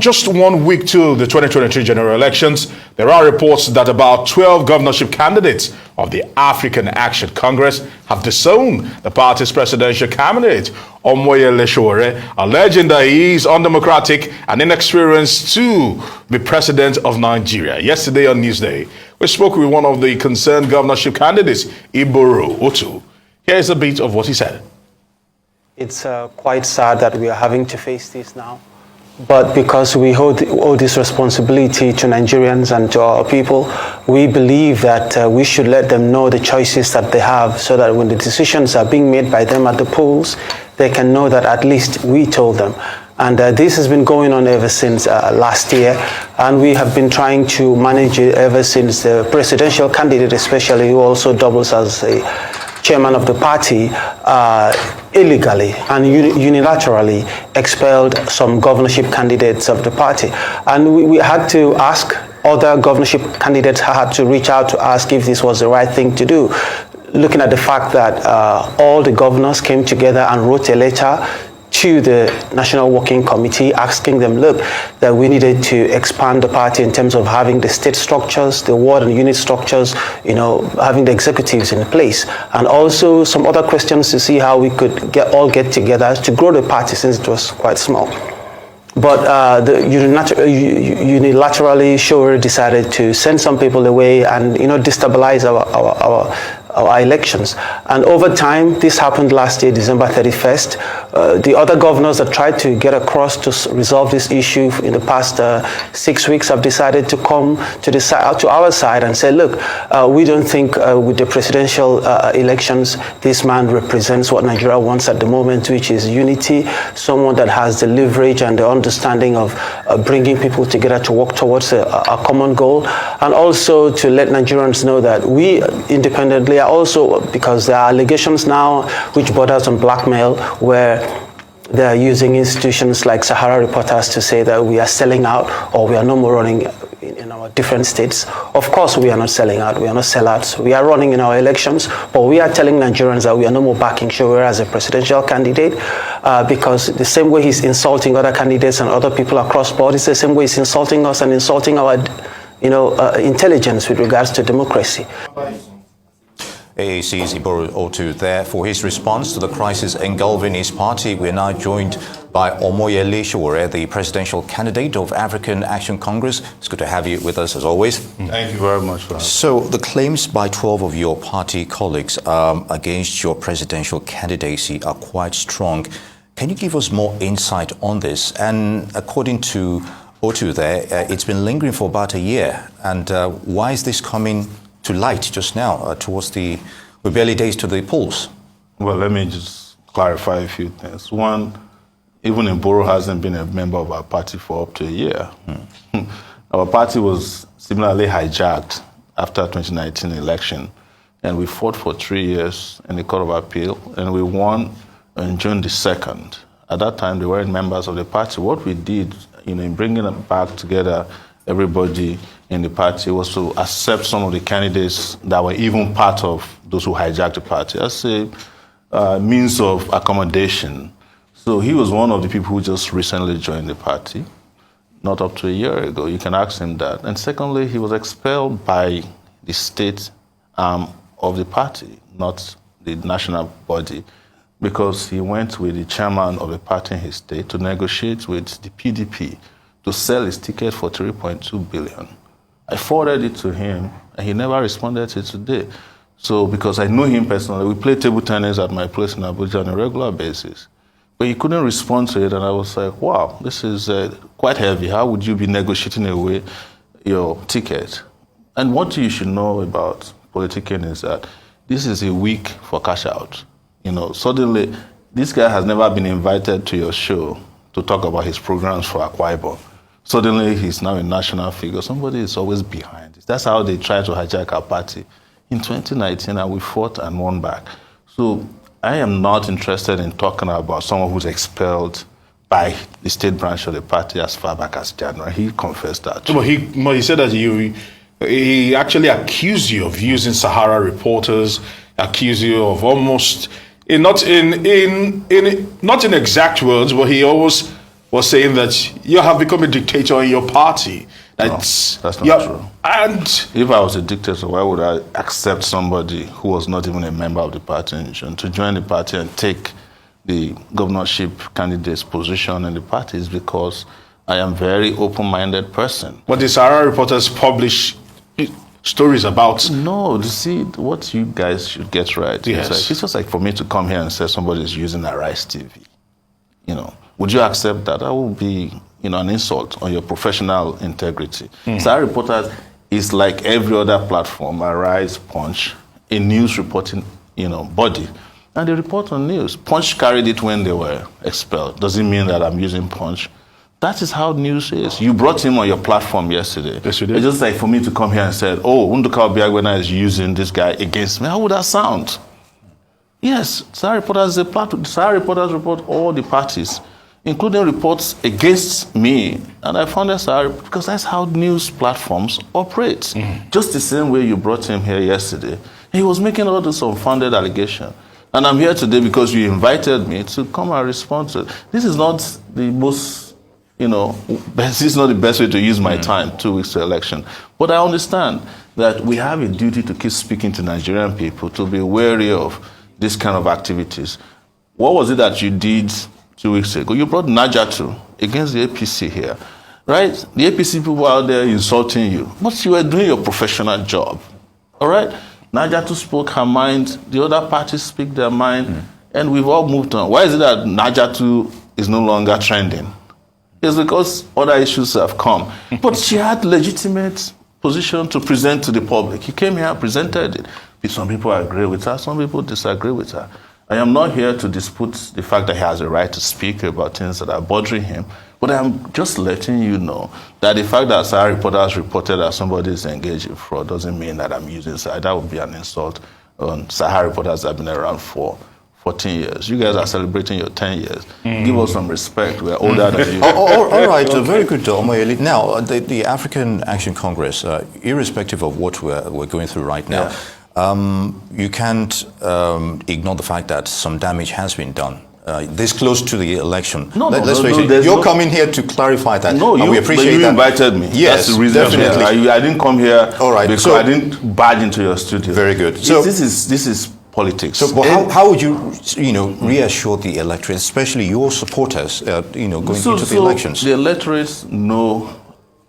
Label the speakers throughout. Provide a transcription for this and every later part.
Speaker 1: Just 1 week to the 2023 general elections, there are reports that about 12 governorship candidates of the African Action Congress have disowned the party's presidential candidate, Omoyele Sowore, alleging that he is undemocratic and inexperienced to be president of Nigeria. Yesterday on Newsday, we spoke with one of the concerned governorship candidates, Iboro Otu. Here's a bit of what he said.
Speaker 2: It's quite sad that we are having to face this now. But because we owe this responsibility to Nigerians and to our people, we believe that we should let them know the choices that they have so that when the decisions are being made by them at the polls, they can know that at least we told them. And this has been going on ever since last year, and we have been trying to manage it ever since the presidential candidate, especially, who also doubles as a chairman of the party, illegally and unilaterally expelled some governorship candidates of the party. And we had to ask, other governorship candidates had to reach out to ask if this was the right thing to do, looking at the fact that all the governors came together and wrote a letter to the National Working Committee asking them, look, that we needed to expand the party in terms of having the state structures, the ward and unit structures, having the executives in place, and also some other questions to see how we could all get together to grow the party since it was quite small. But unilaterally, Sowore decided to send some people away and destabilize our elections. And over time, this happened last year, December 31st. The other governors that tried to get across to resolve this issue in the past 6 weeks have decided to come to our side and say, look, we don't think with the presidential elections, this man represents what Nigeria wants at the moment, which is unity, someone that has the leverage and the understanding of bringing people together to work towards a common goal, and also to let Nigerians know that we independently are also, because there are allegations now which borders on blackmail, where they are using institutions like Sahara Reporters to say that we are selling out or we are no more running in our different states. Of course, we are not selling out. We are not sellouts. We are running in our elections, but we are telling Nigerians that we are no more backing Sowore as a presidential candidate, because the same way he's insulting other candidates and other people across board, it's the same way he's insulting us and insulting our, intelligence with regards to democracy.
Speaker 3: AAC's Iboro Otu there for his response to the crisis engulfing his party. We're now joined by Omoyele Sowore, the presidential candidate of African Action Congress. It's good to have you with us as always.
Speaker 1: Thank you very much for that.
Speaker 3: So the claims by 12 of your party colleagues against your presidential candidacy are quite strong. Can you give us more insight on this? And according to Otu there, it's been lingering for about a year. And why is this coming to light just now, we're barely days to the polls?
Speaker 4: Well, let me just clarify a few things. One, even Iboro hasn't been a member of our party for up to a year. Our party was similarly hijacked after 2019 election, and we fought for 3 years in the Court of Appeal, and we won on June the 2nd. At that time, they weren't members of the party. What we did, in bringing them back together, everybody in the party, was to accept some of the candidates that were even part of those who hijacked the party as a means of accommodation. So he was one of the people who just recently joined the party, not up to a year ago. You can ask him that. And secondly, he was expelled by the state arm of the party, not the national body, because he went with the chairman of the party in his state to negotiate with the PDP to sell his ticket for 3.2 billion. I forwarded it to him, and he never responded to it today. So, because I know him personally, we play table tennis at my place in Abuja on a regular basis. But he couldn't respond to it, and I was like, wow, this is quite heavy. How would you be negotiating away your ticket? And what you should know about politicking is that this is a week for cash out. Suddenly, this guy has never been invited to your show to talk about his programs for Akwa Ibom. Suddenly, he's now a national figure. Somebody is always behind this. That's how they try to hijack our party. In 2019, and we fought and won back. So I am not interested in talking about someone who's expelled by the state branch of the party as far back as January. He confessed that.
Speaker 1: But he said that he actually accused you of using Sahara Reporters, accused you of almost, not in exact words, but he always was saying that you have become a dictator in your party.
Speaker 4: That's not true.
Speaker 1: And
Speaker 4: if I was a dictator, why would I accept somebody who was not even a member of the party to join the party and take the governorship candidate's position in the party? Is because I am a very open-minded person.
Speaker 1: But the Sahara reporters publish stories about...
Speaker 4: No, you see, what you guys should get right.
Speaker 1: Yes.
Speaker 4: It's just like for me to come here and say somebody is using Arise TV. Would you accept that? That would be, an insult on your professional integrity. Sahara reporters is like every other platform, Arise, Punch, a news reporting, body. And they report on news. Punch carried it when they were expelled. Doesn't mean that I'm using Punch. That is how news is. You brought him on your platform yesterday.
Speaker 1: Yes, you did.
Speaker 4: It's just like for me to come here and say, Nduka Obiagwena is using this guy against me. How would that sound? Yes, Sahara reporters is a platform. Sahara reporters report all the parties, including reports against me. And I found that Sahara, because that's how news platforms operate. Just the same way you brought him here yesterday. He was making all this unfounded allegation. And I'm here today because you invited me to come and respond to it. This is not the most, this is not the best way to use my time 2 weeks to election. But I understand that we have a duty to keep speaking to Nigerian people, to be wary of this kind of activities. What was it that you did 2 weeks ago? You brought Najatu against the APC here, right? The APC people out there insulting you, but you were doing your professional job, all right? Najatu spoke her mind, the other parties speak their mind, and we've all moved on. Why is it that Najatu is no longer trending? It's because other issues have come. But she had legitimate position to present to the public. He came here, presented it. Some people agree with her, some people disagree with her. I am not here to dispute the fact that he has a right to speak about things that are bothering him, but I'm just letting you know that the fact that Sahara reporters reported that somebody is engaged in fraud doesn't mean that I'm using Sahara. That would be an insult on Sahara reporters that have been around for 14 years. You guys are celebrating your 10 years. Give us some respect. We're older than you.
Speaker 3: All right, very good, Omoyele. Now, the African Action Congress, irrespective of what we're going through right now, you can't ignore the fact that some damage has been done. This close to the election. Let's face it. You're coming here to clarify that.
Speaker 4: No,
Speaker 3: we appreciate
Speaker 4: you
Speaker 3: that.
Speaker 4: invited me.
Speaker 3: Yes,
Speaker 4: that's the reason.
Speaker 3: definitely.
Speaker 4: I didn't come here because
Speaker 3: so,
Speaker 4: I didn't barge into your studio.
Speaker 3: Very good. So
Speaker 4: this is politics.
Speaker 3: So, how would you, reassure the electorate, especially your supporters, going into the elections?
Speaker 4: The electorates know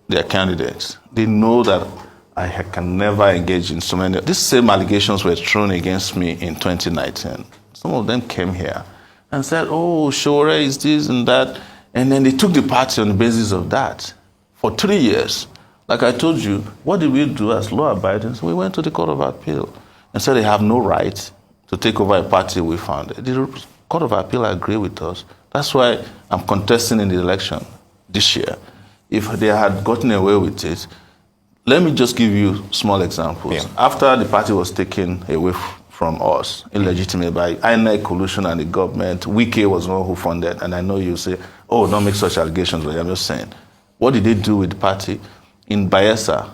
Speaker 4: their candidates. They know that I can never engage in so many. These same allegations were thrown against me in 2019. Some of them came here and said, Sowore is this and that. And then they took the party on the basis of that for 3 years. Like I told you, what did we do as law-abiding? So we went to the Court of Appeal and said they have no right to take over a party we founded. The Court of Appeal agreed with us. That's why I'm contesting in the election this year. If they had gotten away with it, let me just give you small examples.
Speaker 3: Yeah.
Speaker 4: After the party was taken away from us, illegitimate by INEC collusion and the government, Wike was the one who funded, and I know you say, don't make such allegations, but I'm just saying. What did they do with the party? In Bayelsa,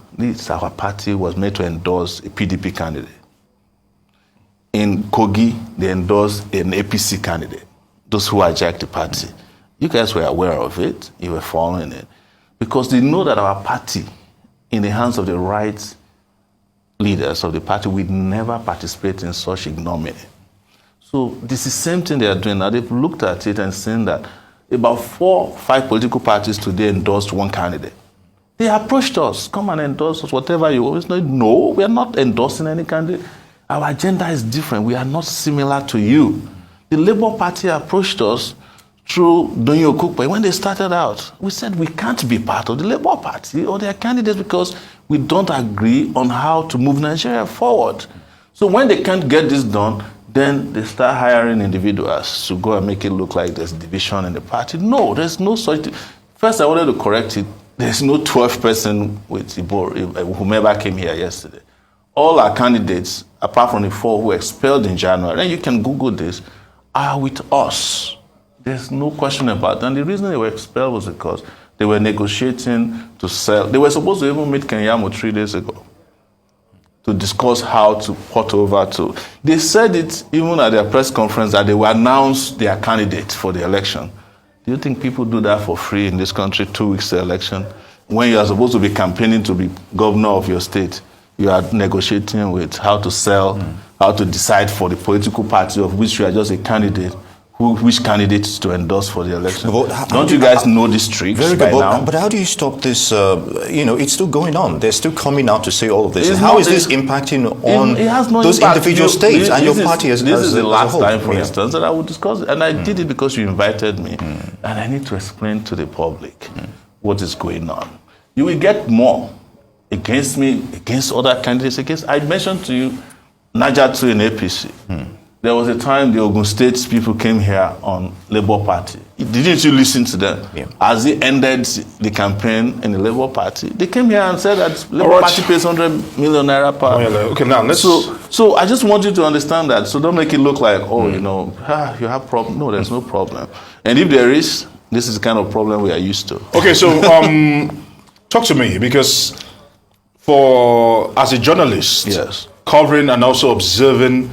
Speaker 4: our party was made to endorse a PDP candidate. In Kogi, they endorsed an APC candidate, those who hijacked the party. You guys were aware of it, you were following it, because they know that our party, in the hands of the right leaders of the party, would never participate in such ignominy. So this is the same thing they are doing now. They've looked at it and seen that about 4 or 5 political parties today endorsed one candidate. They approached us, come and endorse us, whatever you always know. No, we are not endorsing any candidate. Our agenda is different. We are not similar to you. The Labour Party approached us through Donyo Okukpe. When they started out, we said we can't be part of the Labour Party or their candidates because we don't agree on how to move Nigeria forward. So when they can't get this done, then they start hiring individuals to go and make it look like there's division in the party. No, there's no such thing. First, I wanted to correct it. There's no 12th person with whomever came here yesterday. All our candidates, apart from the 4 who were expelled in January, and you can Google this, are with us. There's no question about that. And the reason they were expelled was because they were negotiating to sell. They were supposed to even meet Kenyamu 3 days ago to discuss how to port over to. They said it even at their press conference that they will announce their candidate for the election. Do you think people do that for free in this country, 2 weeks to election? When you are supposed to be campaigning to be governor of your state, you are negotiating with how to sell, how to decide for the political party of which you are just a candidate, which candidates to endorse for the election. Don't you guys know these tricks by now?
Speaker 3: But how do you stop this? It's still going on. They're still coming out to say all of this.
Speaker 4: It's
Speaker 3: How
Speaker 4: not-
Speaker 3: is this impacting on
Speaker 4: it has no
Speaker 3: those
Speaker 4: impact.
Speaker 3: individual states and your party as
Speaker 4: This is the
Speaker 3: a
Speaker 4: last
Speaker 3: whole?
Speaker 4: time, for instance, that I would discuss it. And I did it because you invited me. And I need to explain to the public what is going on. You will get more against me, against other candidates, I mentioned to you Najatu in APC. There was a time the Ogun State people came here on Labour Party. Didn't you listen to them?
Speaker 3: Yeah.
Speaker 4: As they ended the campaign in the Labour Party, they came here and said that Labour Party pays 100 million naira per.
Speaker 1: Okay, now let's.
Speaker 4: So I just want you to understand that. So don't make it look like, you have problem. No, there's no problem. And if there is, this is the kind of problem we are used to.
Speaker 1: Okay, so talk to me, because as a journalist,
Speaker 4: Yes.
Speaker 1: covering and also observing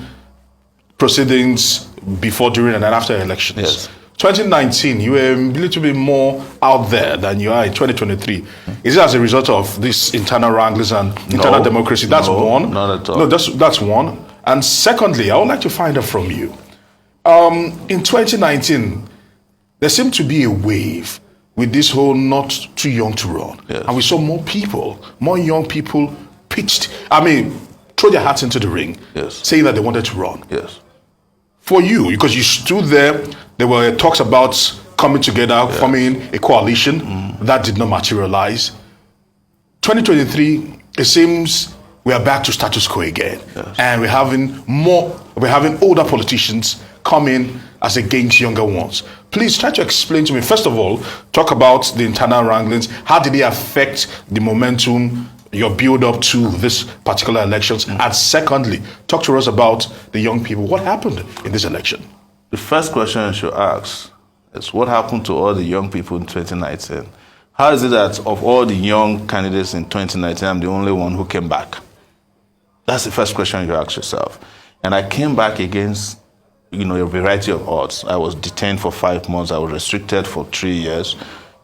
Speaker 1: proceedings before, during, and then after elections.
Speaker 4: Yes.
Speaker 1: 2019, you were a little bit more out there than you are in 2023. Is it as a result of these internal wranglings and internal democracy? That's one.
Speaker 4: Not at all.
Speaker 1: No, that's one. And secondly, I would like to find out from you. In 2019, there seemed to be a wave with this whole not too young to run.
Speaker 4: Yes.
Speaker 1: And we saw more young people throw their hats into the ring,
Speaker 4: Yes.
Speaker 1: saying that they wanted to run.
Speaker 4: Yes.
Speaker 1: For you, because you stood there were talks about coming together, forming a coalition. That did not materialize. 2023, it seems we are back to status quo again.
Speaker 4: Yes.
Speaker 1: And we're having older politicians come in as against younger ones. Please try to explain to me, first of all, talk about the internal wranglings. How did they affect the momentum, your build up to this particular elections? And secondly, talk to us about the young people. What happened in this election?
Speaker 4: The first question you should ask is, what happened to all the young people in 2019? How is it that of all the young candidates in 2019, I'm the only one who came back? That's the first question you ask yourself. And I came back against, a variety of odds. I was detained for 5 months. I was restricted for 3 years.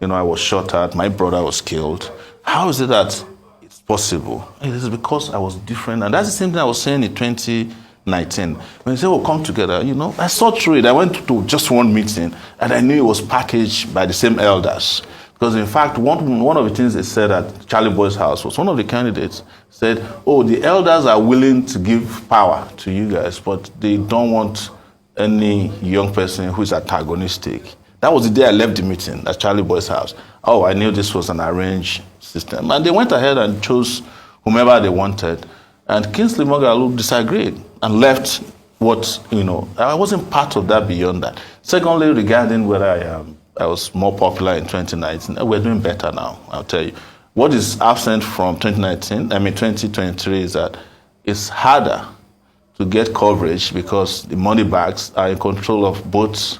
Speaker 4: I was shot at. My brother was killed. How is it that it's possible? It is because I was different. And that's the same thing I was saying in 2019. When you say, come together, I saw through it. I went to just one meeting, and I knew it was packaged by the same elders. Because in fact, one of the things they said at Charlie Boy's house was one of the candidates said, the elders are willing to give power to you guys, but they don't want any young person who is antagonistic. That was the day I left the meeting at Charlie Boy's house. I knew this was an arranged system. And they went ahead and chose whomever they wanted. And Kingsley Moghalu disagreed and left I wasn't part of that beyond that. Secondly, regarding whether I was more popular in 2019, we're doing better now, I'll tell you. What is absent from 2023 is that it's harder to get coverage because the money bags are in control of both,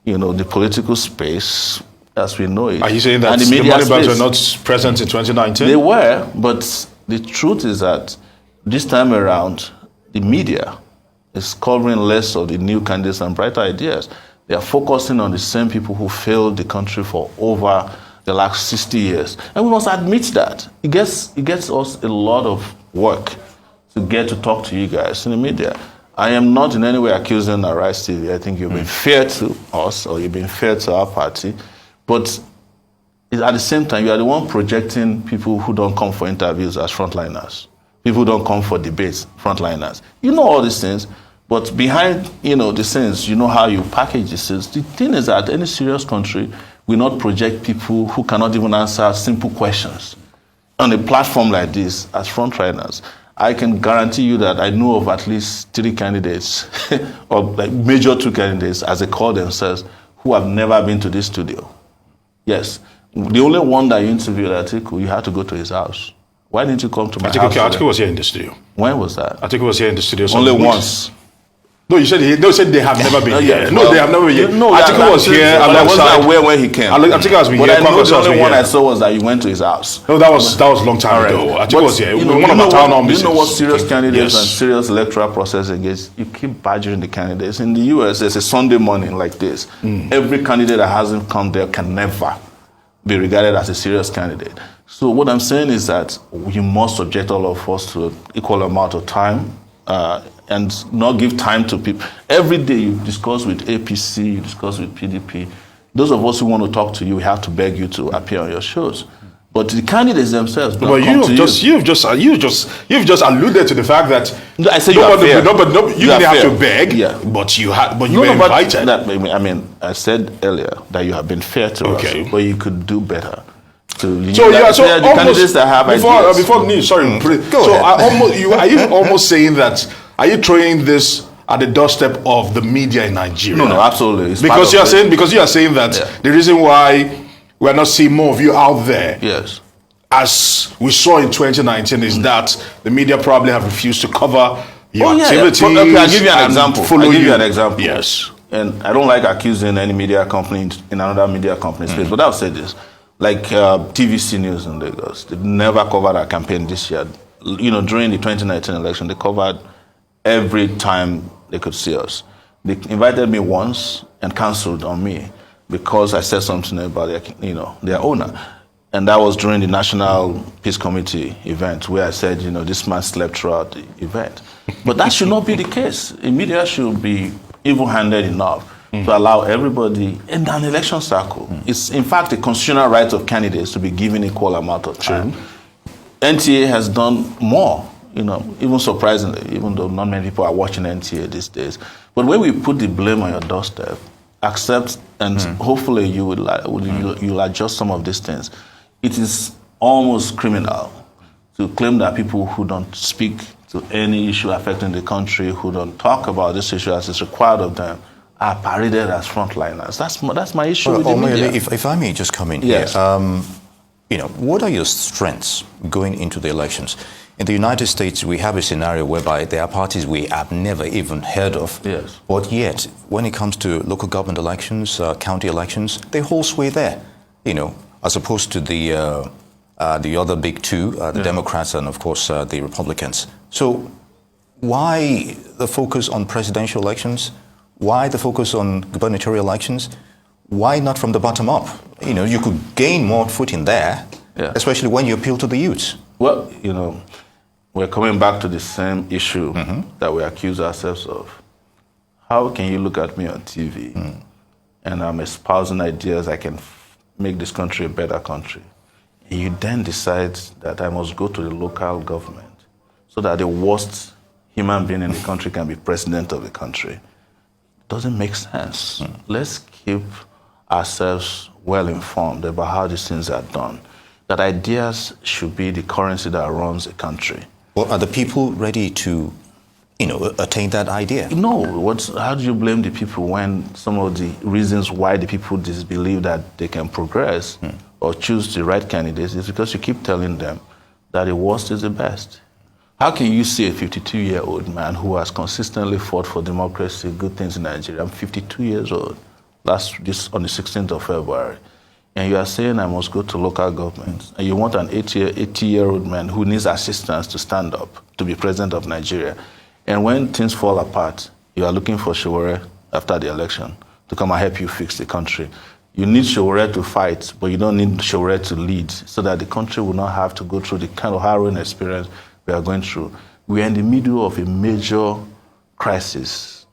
Speaker 4: the political space as we know it.
Speaker 1: Are you saying that
Speaker 4: and
Speaker 1: the
Speaker 4: media
Speaker 1: money bags
Speaker 4: space.
Speaker 1: were not present in 2019?
Speaker 4: They were, but the truth is that this time around, the media is covering less of the new candidates and brighter ideas. They are focusing on the same people who failed the country for over the last 60 years. And we must admit that. It gets us a lot of work to get to talk to you guys in the media. I am not in any way accusing Arise TV. I think you've been fair to us, or you've been fair to our party. But at the same time, you are the one projecting people who don't come for interviews as frontliners. People who don't come for debates, frontliners. You know all these things, but behind the scenes, you know how you package these things. The thing is that any serious country will not project people who cannot even answer simple questions on a platform like this as frontliners. I can guarantee you that I know of at least 3 candidates, or like major 2 candidates, as they call themselves, who have never been to this studio. Yes. The only one that you interviewed, Atiku, you had to go to his house. Why didn't you come to my house?
Speaker 1: Atiku was here in the studio.
Speaker 4: When was that?
Speaker 1: Atiku was here in the studio.
Speaker 4: Only once.
Speaker 1: No, you said they have never been here. No, they have never been here.
Speaker 4: No,
Speaker 1: Atiku was here
Speaker 4: but I wasn't
Speaker 1: alongside.
Speaker 4: aware when he came.
Speaker 1: Atiku has been
Speaker 4: But
Speaker 1: here.
Speaker 4: I know
Speaker 1: Kwankwaso
Speaker 4: the
Speaker 1: has
Speaker 4: only
Speaker 1: been
Speaker 4: one I
Speaker 1: here.
Speaker 4: saw was that you went to his house.
Speaker 1: No, that was a long time ago. Atiku was here. One of our town hall meetings.
Speaker 4: You know what serious candidates
Speaker 1: Yes.
Speaker 4: and serious electoral process against? You keep badgering the candidates. In the US, there's a Sunday morning like this. Every candidate that hasn't come there can never be regarded as a serious candidate. So what I'm saying is that you must subject all of us to equal amount of time and not give time to people. Every day you discuss with APC, you discuss with PDP. Those of us who want to talk to you, we have to beg you to appear on your shows. But the candidates themselves don't come to
Speaker 1: you've just alluded to the fact that
Speaker 4: I say you are fair.
Speaker 1: You didn't have to beg, but you were invited.
Speaker 4: I said earlier that you have been fair to us, but you could do better. The candidates that have ideas.
Speaker 1: Before news, sorry.
Speaker 3: Go ahead.
Speaker 1: Are you almost saying that? Are you throwing this at the doorstep of the media in Nigeria?
Speaker 4: No, absolutely. It's
Speaker 1: because you are saying that the reason why we're not seeing more of you out there,
Speaker 4: yes,
Speaker 1: as we saw in 2019, is that the media probably have refused to cover your activities.
Speaker 4: Okay, I'll give you an example.
Speaker 1: Yes.
Speaker 4: And I don't like accusing any media company in another media company's place, but I'll say this. Like TVC News in Lagos, they never covered our campaign this year. You know, during the 2019 election, they covered every time they could see us. They invited me once and cancelled on me because I said something about their owner. And that was during the National Peace Committee event where I said, this man slept throughout the event. But that should not be the case. The media should be even-handed enough to allow everybody in an election cycle. It's, in fact, a constitutional right of candidates to be given equal amount of time. NTA has done more, even surprisingly, even though not many people are watching NTA these days. But when we put the blame on your doorstep, accept and hopefully you'll adjust some of these things. It is almost criminal to claim that people who don't speak to any issue affecting the country, who don't talk about this issue as is required of them, are paraded as frontliners. That's my issue with the media.
Speaker 3: If I may just come in
Speaker 4: yes.
Speaker 3: here, what are your strengths going into the elections? In the United States, we have a scenario whereby there are parties we have never even heard of.
Speaker 4: Yes.
Speaker 3: But yet, when it comes to local government elections, county elections, they hold sway there, as opposed to the other big two, the Democrats and, of course, the Republicans. So why the focus on presidential elections? Why the focus on gubernatorial elections? Why not from the bottom up? You could gain more footing there, especially when you appeal to the youths.
Speaker 4: Well, we're coming back to the same issue that we accuse ourselves of. How can you look at me on TV and I'm espousing ideas I can make this country a better country? And you then decide that I must go to the local government so that the worst human being in the country can be president of the country. Doesn't make sense. Let's keep ourselves well informed about how these things are done. That ideas should be the currency that runs a country.
Speaker 3: Well, are the people ready to, attain that idea?
Speaker 4: No. How do you blame the people when some of the reasons why the people disbelieve that they can progress or choose the right candidates is because you keep telling them that the worst is the best. How can you see a 52-year-old man who has consistently fought for democracy, good things in Nigeria? I'm 52 years old. That's this on the 16th of February. And you are saying I must go to local government. And you want an 80-year-old man who needs assistance to stand up, to be president of Nigeria. And when things fall apart, you are looking for Sowore after the election to come and help you fix the country. You need Sowore to fight, but you don't need Sowore to lead so that the country will not have to go through the kind of harrowing experience we are going through. We are in the middle of a major crisis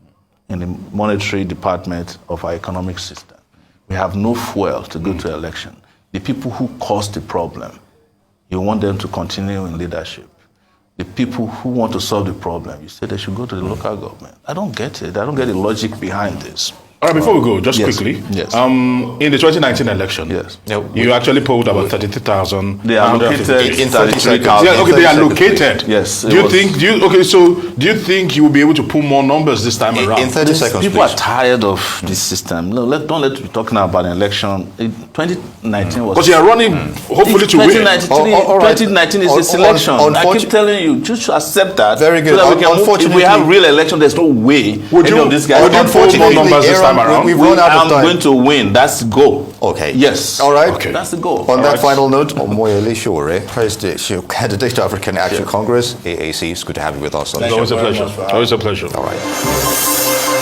Speaker 4: in the monetary department of our economic system. We have no fuel to go to election. The people who caused the problem, you want them to continue in leadership. The people who want to solve the problem, you say they should go to the local government. I don't get it. I don't get the logic behind this.
Speaker 1: All right, before we go, just
Speaker 4: Yes.
Speaker 1: quickly.
Speaker 4: Yes.
Speaker 1: In the 2019 election,
Speaker 4: Yes.
Speaker 1: you actually polled about 33,000.
Speaker 4: They are located
Speaker 3: in 30 seconds.
Speaker 1: Yeah, okay, they are located.
Speaker 4: Yes,
Speaker 1: Do you think you will be able to pull more numbers this time around?
Speaker 3: In 30 seconds,
Speaker 4: People
Speaker 3: please.
Speaker 4: are tired of this system. No, don't let me talk now about an election. 2019 was.
Speaker 1: Because you are running, hopefully, to win.
Speaker 4: 2019,
Speaker 3: all right.
Speaker 4: 2019 is the selection. I keep telling you, just accept that.
Speaker 3: Very good.
Speaker 4: So that we can move. If we have
Speaker 3: Unfortunately-
Speaker 4: real election, there's no way
Speaker 1: Would
Speaker 4: any
Speaker 1: you-
Speaker 4: of these guys.
Speaker 1: would you poll more numbers this time around?
Speaker 3: We've run out
Speaker 4: I'm
Speaker 3: of time.
Speaker 4: going to win. That's the goal.
Speaker 3: Okay.
Speaker 4: Yes.
Speaker 3: All right.
Speaker 1: Okay.
Speaker 4: That's the goal.
Speaker 3: On that
Speaker 1: right.
Speaker 3: final note, Omoyele Sowore, presidential candidate to African Action Congress, AAC. It's good to have you with us on the
Speaker 1: It's always
Speaker 3: show.
Speaker 1: a pleasure. Always a pleasure.
Speaker 3: All right.